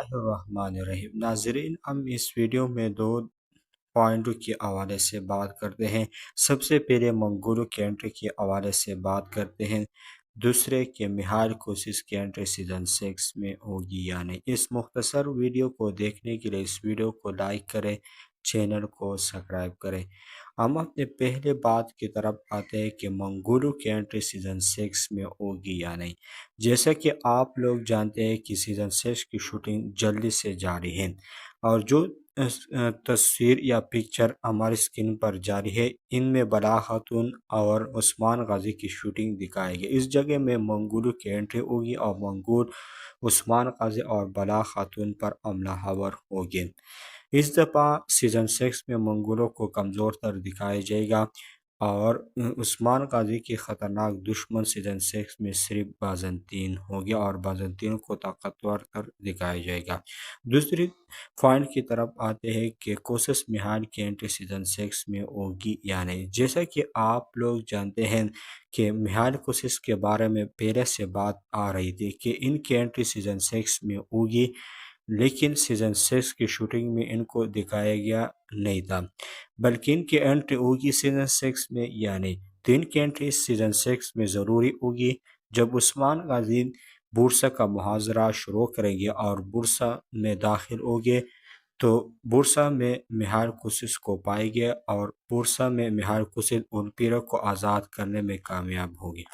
बिस्मिल्लाहिर्रहमानिर्रहीम। नाज़रीन, हम इस वीडियो में दो पॉइंटों के हवाले से बात करते हैं। सबसे पहले मंगोलू के एंट्री के हवाले से बात करते हैं, दूसरे के मिहाल कोशिश की एंट्री सीज़न 6 में होगी या नहीं। इस मुख्तसर वीडियो को देखने के लिए इस वीडियो को लाइक करें, चैनल को सब्सक्राइब करें। हम अपने पहले बात की तरफ आते हैं कि मंगोलू की एंट्री सीज़न 6 में होगी या नहीं। जैसा कि आप लोग जानते हैं कि सीज़न 6 की शूटिंग जल्दी से जारी है, और जो तस्वीर या पिक्चर हमारी स्क्रीन पर जारी है, इनमें बला खातून और उस्मान गाजी की शूटिंग दिखाई गई। इस जगह में मंगोलू की एंट्री होगी और मंगोल उस्मान गाजी और बला खातून पर हमला हवर होगी। इस दफ़ा सीज़न 6 में मंगोलों को कमज़ोर तर दिखाया जाएगा और उस्मान गाजी की ख़तरनाक दुश्मन सीज़न 6 में सिर्फ बाज़ंतीन होगी और बाज़ंतीन को ताकतवर तर दिखाया जाएगा। दूसरी पॉइंट की तरफ आते हैं कि कोसस मिहान की एंट्री सीज़न 6 में होगी या नहीं। जैसा कि आप लोग जानते हैं कि मिहान कोशिश के बारे में पहले से बात आ रही थी कि इनकी एंट्री सीज़न 6 में होगी, लेकिन सीज़न 6 की शूटिंग में इनको दिखाया गया नहीं था, बल्कि इनकी एंट्री होगी सीज़न 6 में या नहीं। तो इनकी एंट्री सीज़न 6 में ज़रूरी होगी जब उस्मान गाजी बुरसा का मुहाजरा शुरू करेंगे और बुरसा में दाखिल होंगे, तो बुरसा में मिहाल कोशिश को पाएंगे और बुरसा में मिहाल कोशिश उन पीरों को आज़ाद करने में कामयाब होगी।